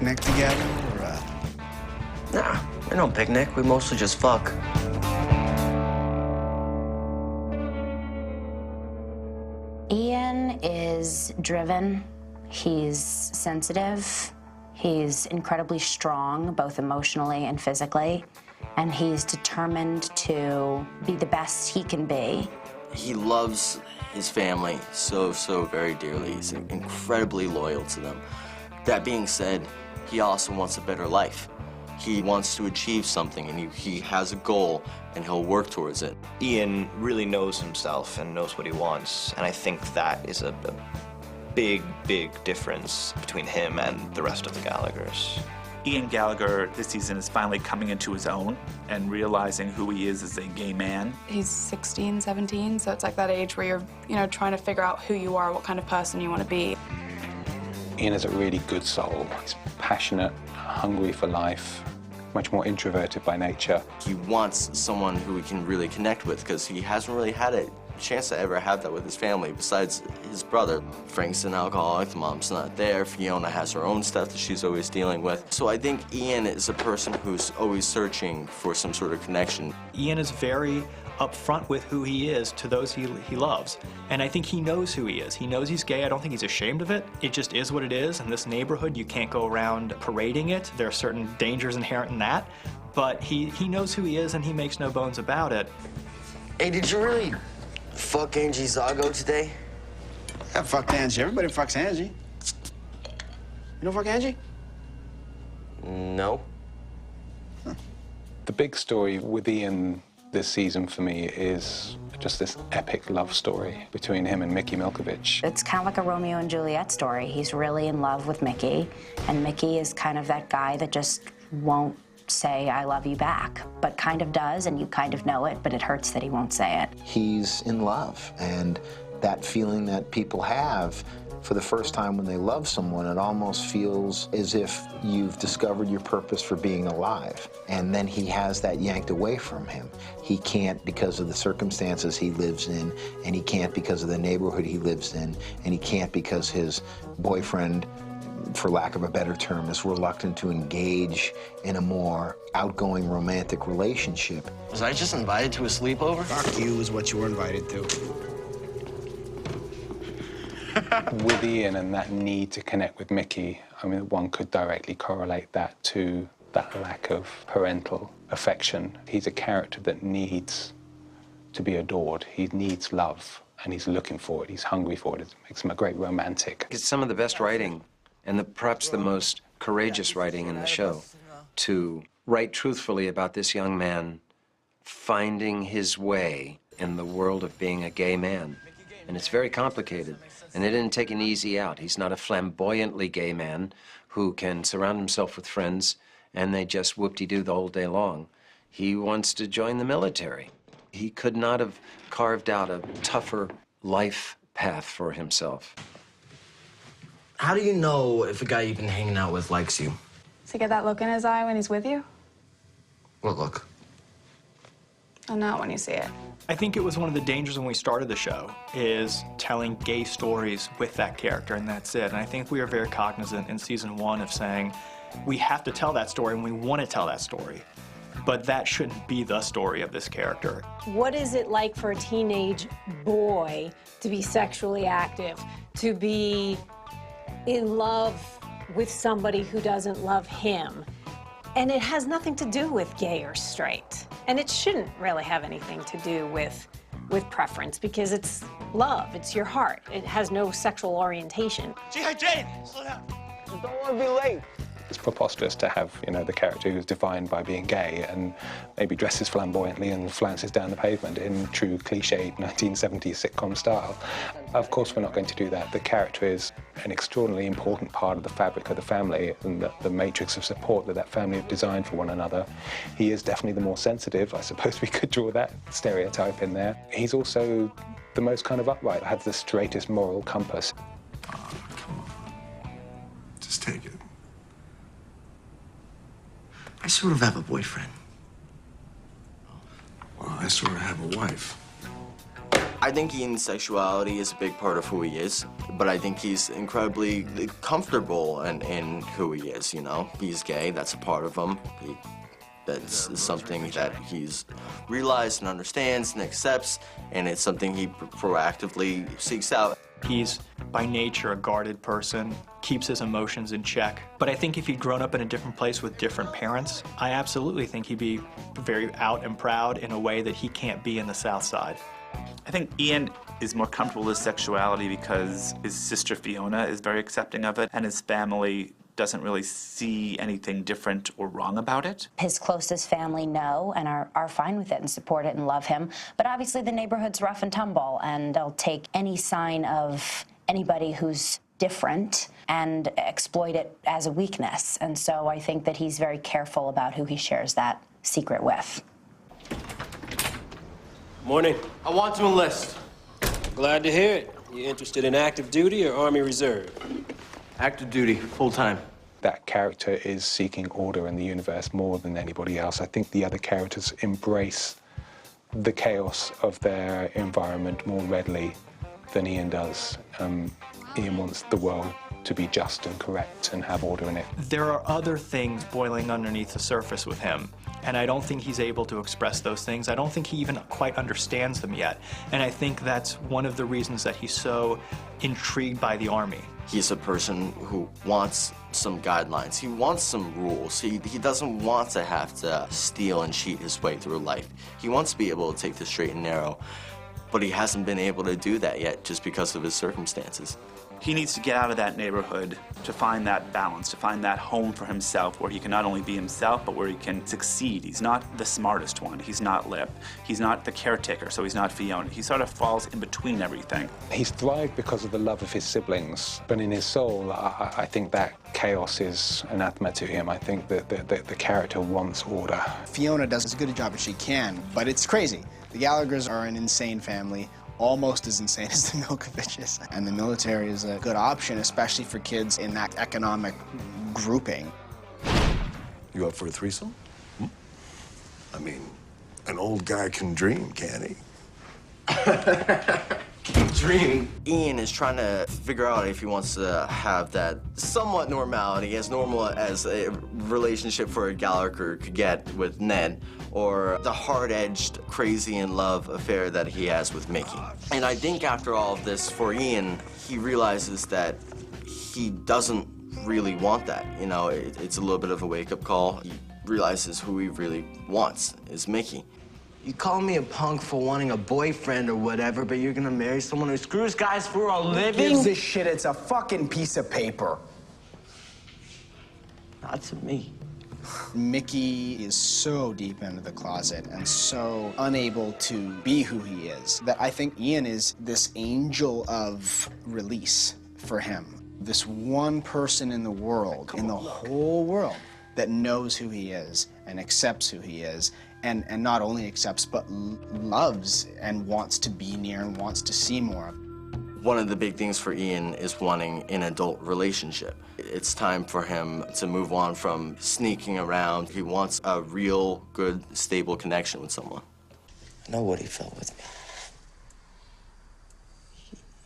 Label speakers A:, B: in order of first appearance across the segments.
A: picnic together, or
B: Nah, we don't picnic. We mostly just fuck.
C: Ian is driven. He's sensitive. He's incredibly strong, both emotionally and physically. And he's determined to be the best he can be.
B: He loves his family so very dearly. He's incredibly loyal to them. That being said, he also wants a better life. He wants to achieve something, and he has a goal, and he'll work towards it.
D: Ian really knows himself and knows what he wants, and I think that is a big difference between him and the rest of the Gallaghers.
E: Ian Gallagher this season is finally coming into his own and realizing who he is as a gay man.
F: He's 16, 17, so it's like that age where you're, trying to figure out who you are, what kind of person you want to be.
G: Ian is a really good soul. He's passionate, hungry for life, much more introverted by nature.
B: He wants someone who he can really connect with, because he hasn't really had a chance to ever have that with his family besides his brother. Frank's an alcoholic, the mom's not there, Fiona has her own stuff that she's always dealing with. So I think Ian is a person who's always searching for some sort of connection.
H: Ian is very upfront with who he is to those he loves. And I think he knows who he is. He knows he's gay. I don't think he's ashamed of it. It just is what it is. In this neighborhood, you can't go around parading it. There are certain dangers inherent in that. But he knows who he is, and he makes no bones about it.
B: Hey, did you really fuck Angie Zago today?
A: I fucked Angie. Everybody fucks Angie. You don't fuck Angie?
B: No.
G: Huh. The big story with Ian this season for me is just this epic love story between him and Mickey Milkovich.
C: It's kind of like a Romeo and Juliet story. He's really in love with Mickey, and Mickey is kind of that guy that just won't say, I love you back, but kind of does, and you kind of know it, but it hurts that he won't say it.
I: He's in love, and that feeling that people have for the first time when they love someone, it almost feels as if you've discovered your purpose for being alive. And then he has that yanked away from him. He can't because of the circumstances he lives in, and he can't because of the neighborhood he lives in, and he can't because his boyfriend, for lack of a better term, is reluctant to engage in a more outgoing romantic relationship.
B: Was I just invited to a sleepover?
A: Fuck you is what you were invited to.
G: With Ian and that need to connect with Mickey, I mean, one could directly correlate that to that lack of parental affection. He's a character that needs to be adored. He needs love, and he's looking for it. He's hungry for it. It makes him a great romantic.
J: It's some of the best writing, and perhaps the most courageous writing in the show, to write truthfully about this young man finding his way in the world of being a gay man. And it's very complicated, and they didn't take an easy out. He's not a flamboyantly gay man who can surround himself with friends and they just whoop-de-doo the whole day long. He wants to join the military. He could not have carved out a tougher life path for himself.
B: How do you know if a guy you've been hanging out with likes you?
F: Does he get that look in his eye when he's with you?
B: What look?
F: Or not when you see it?
H: I think it was one of the dangers when we started the show, is telling gay stories with that character, and that's it. And I think we are very cognizant in season 1 of saying, we have to tell that story and we want to tell that story, but that shouldn't be the story of this character.
K: What is it like for a teenage boy to be sexually active, to be in love with somebody who doesn't love him? And it has nothing to do with gay or straight. And it shouldn't really have anything to do with preference, because it's love, it's your heart. It has no sexual orientation.
E: Jane, slow down.
I: I don't want to be late.
G: It's preposterous to have, the character who's defined by being gay and maybe dresses flamboyantly and flounces down the pavement in true cliched 1970s sitcom style. Of course, we're not going to do that. The character is an extraordinarily important part of the fabric of the family and the matrix of support that family have designed for one another. He is definitely the more sensitive. I suppose we could draw that stereotype in there. He's also the most kind of upright, has the straightest moral compass.
L: Oh, come on. Just take it.
B: I sort of have a boyfriend.
L: Well, I sort of have a wife.
B: I think Ian's sexuality is a big part of who he is, but I think he's incredibly comfortable in who he is, you know? He's gay, that's a part of him. That's something that he's realized and understands and accepts, and it's something he proactively seeks out.
H: He's, by nature, a guarded person, keeps his emotions in check. But I think if he'd grown up in a different place with different parents, I absolutely think he'd be very out and proud in a way that he can't be in the South Side.
E: I think Ian is more comfortable with sexuality because his sister Fiona is very accepting of it, and his family doesn't really see anything different or wrong about it.
C: His closest family know and are fine with it and support it and love him. But obviously the neighborhood's rough and tumble, and they'll take any sign of anybody who's different and exploit it as a weakness. And so I think that he's very careful about who he shares that secret with.
M: Morning.
B: I want to enlist.
M: Glad to hear it. You interested in active duty or Army Reserve?
B: Active duty, full-time.
G: That character is seeking order in the universe more than anybody else. I think the other characters embrace the chaos of their environment more readily than Ian does. Ian wants the world to be just and correct and have order in it.
H: There are other things boiling underneath the surface with him, and I don't think he's able to express those things. I don't think he even quite understands them yet. And I think that's one of the reasons that he's so intrigued by the Army.
B: He's a person who wants some guidelines. He wants some rules. He doesn't want to have to steal and cheat his way through life. He wants to be able to take the straight and narrow, but he hasn't been able to do that yet just because of his circumstances.
E: He needs to get out of that neighborhood to find that balance, to find that home for himself where he can not only be himself, but where he can succeed. He's not the smartest one. He's not Lip. He's not the caretaker, so he's not Fiona. He sort of falls in between everything.
G: He's thrived because of the love of his siblings, but in his soul, I think that chaos is anathema to him. I think that the character wants order.
A: Fiona does as good a job as she can, but it's crazy. The Gallaghers are an insane family, almost as insane as the Milkoviches. And the military is a good option, especially for kids in that economic grouping.
L: You up for a threesome? I mean, an old guy can dream, can't he?
B: Dream. Ian is trying to figure out if he wants to have that somewhat normality, as normal as a relationship for a Gallagher could get with Ned, or the hard-edged, crazy-in-love affair that he has with Mickey. And I think after all of this, for Ian, he realizes that he doesn't really want that. You know, it's a little bit of a wake-up call. He realizes who he really wants is Mickey.
N: You call me a punk for wanting a boyfriend or whatever, but you're gonna marry someone who screws guys for a living?
A: Who gives a shit? It's a fucking piece of paper.
N: Not to me.
A: Mickey is so deep into the closet and so unable to be who he is that I think Ian is this angel of release for him. This one person in the world, in the whole world, that knows who he is and accepts who he is, and not only accepts, but loves and wants to be near and wants to see more of.
B: One of the big things for Ian is wanting an adult relationship. It's time for him to move on from sneaking around. He wants a real, good, stable connection with someone.
N: I know what he felt with me.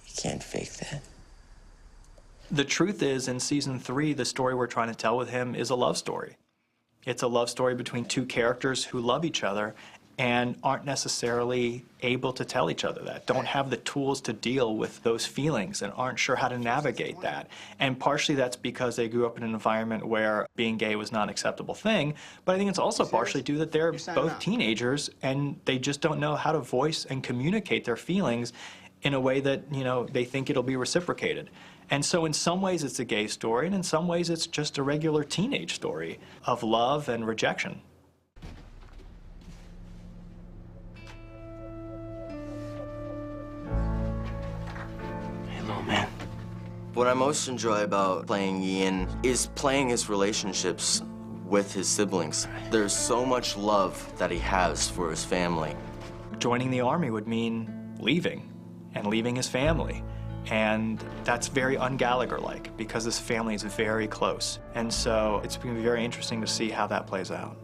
N: You can't fake that.
H: The truth is, in season 3, the story we're trying to tell with him is a love story. It's a love story between two characters who love each other and aren't necessarily able to tell each other that, don't have the tools to deal with those feelings and aren't sure how to navigate that. And partially that's because they grew up in an environment where being gay was not an acceptable thing, but I think it's also partially due that they're both teenagers and they just don't know how to voice and communicate their feelings in a way that, you know, they think it'll be reciprocated. And so in some ways it's a gay story, and in some ways it's just a regular teenage story of love and rejection.
N: Hello, man.
B: What I most enjoy about playing Ian is playing his relationships with his siblings. There's so much love that he has for his family.
H: Joining the Army would mean leaving, and leaving his family. And that's very un-Gallagher-like because his family is very close. And so it's going to be very interesting to see how that plays out.